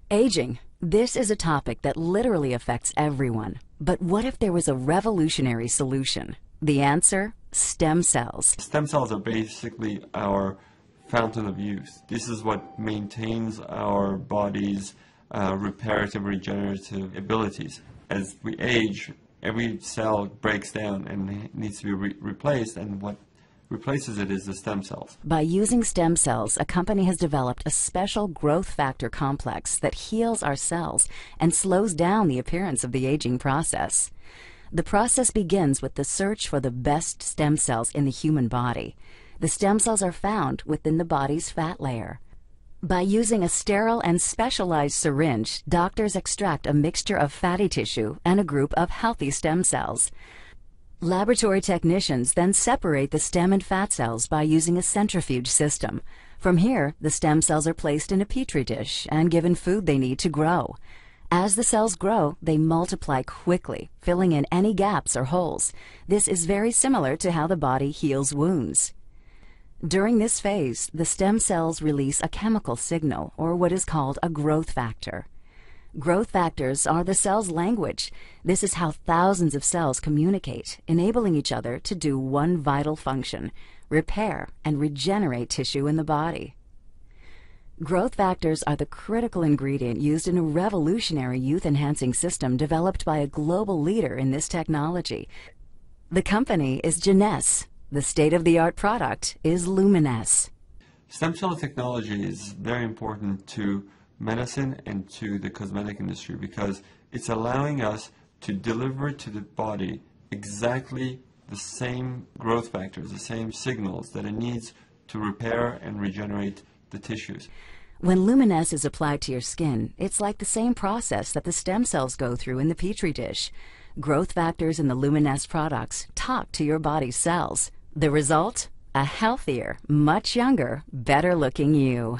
Aging. This is a topic that literally affects everyone. But what if there was a revolutionary solution? The answer? Stem cells. Stem cells are basically our fountain of youth. This is what maintains our body's reparative, regenerative abilities. As we age, every cell breaks down and needs to be replaced, and what replaces it is the stem cells. By using stem cells, a company has developed a special growth factor complex that heals our cells and slows down the appearance of the aging process. The process begins with the search for the best stem cells in the human body. The stem cells are found within the body's fat layer. By using a sterile and specialized syringe, doctors extract a mixture of fatty tissue and a group of healthy stem cells. Laboratory technicians then separate the stem and fat cells by using a centrifuge system. From here, the stem cells are placed in a petri dish and given food they need to grow. As the cells grow, they multiply quickly, filling in any gaps or holes. This is very similar to how the body heals wounds. During this phase, the stem cells release a chemical signal, or what is called a growth factor. Growth factors are the cell's language. This is how thousands of cells communicate, enabling each other to do one vital function: repair and regenerate tissue in the body. Growth factors are the critical ingredient used in a revolutionary youth-enhancing system developed by a global leader in this technology. The company is Genes. The state-of-the-art product is Luminesce. Stem cell technology is very important to medicine and to the cosmetic industry because it's allowing us to deliver to the body exactly the same growth factors, the same signals that it needs to repair and regenerate the tissues. When Luminesce is applied to your skin, it's like the same process that the stem cells go through in the petri dish. Growth factors in the Luminesce products talk to your body's cells. The result? A healthier, much younger, better-looking you.